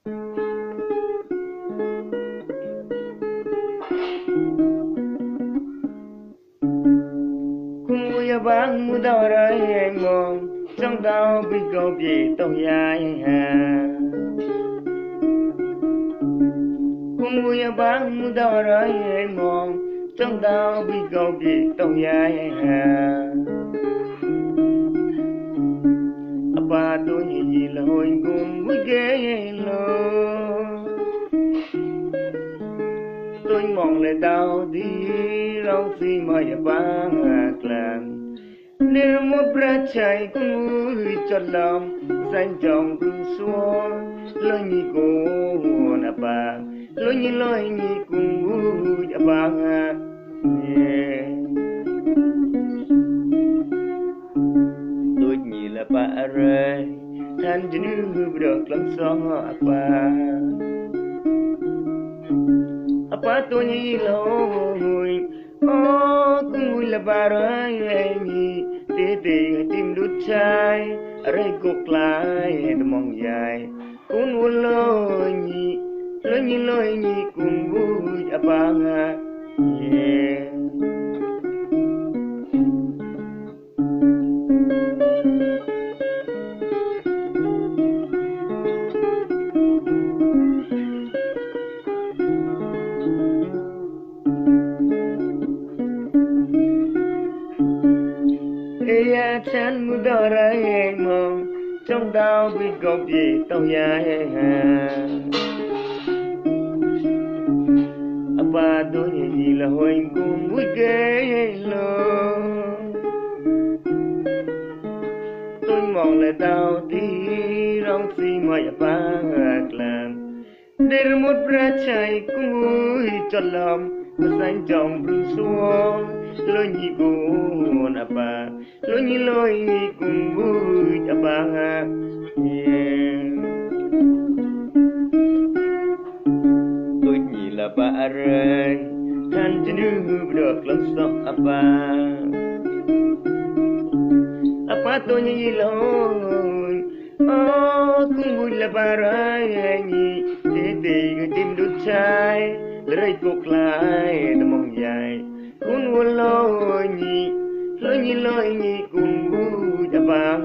ya bang mu da ra ye mong trong tao bị câu bị tông ya mu ya bang mu da ra ye mong trong tao bị câu bị tông ya apa tôi nhị là hồi cùng với ghé lo tôi mong lại tao đi rong xi mà ya bang làm nếu một bữa chạy cũng vui cho lòng danh chồng cũng xuống lối nhị cô na ba lối nhị cũng vui ya bang tôi nhị là ba ơi than chỉ nữ được lắm gió apa tôi nhị lối cũng vui là ba ơi nhị để tim đút trái rơi cục lại mong dài cũng muốn lối nhị cũng vui à ba chân mu đỏ ra mong trong đau bị gọc gì tao ya apa tôi nhị là hoành cùng vui ghé lo tôi mong là tao đi rong xi mà ya ba làm để một bữa chạy cũng vui cho lòng xanh trong rừng xuống lối nhị cô na ba lối nhị cũng vui cho ba tôi nhị là ba ơi than chỉ nữ được lắm sao apa tôi nhị lối cũng vui là ba ơi nhị để tim đút trái rơi cục lại mong dài cũng muốn lối nhị cũng vui đã ba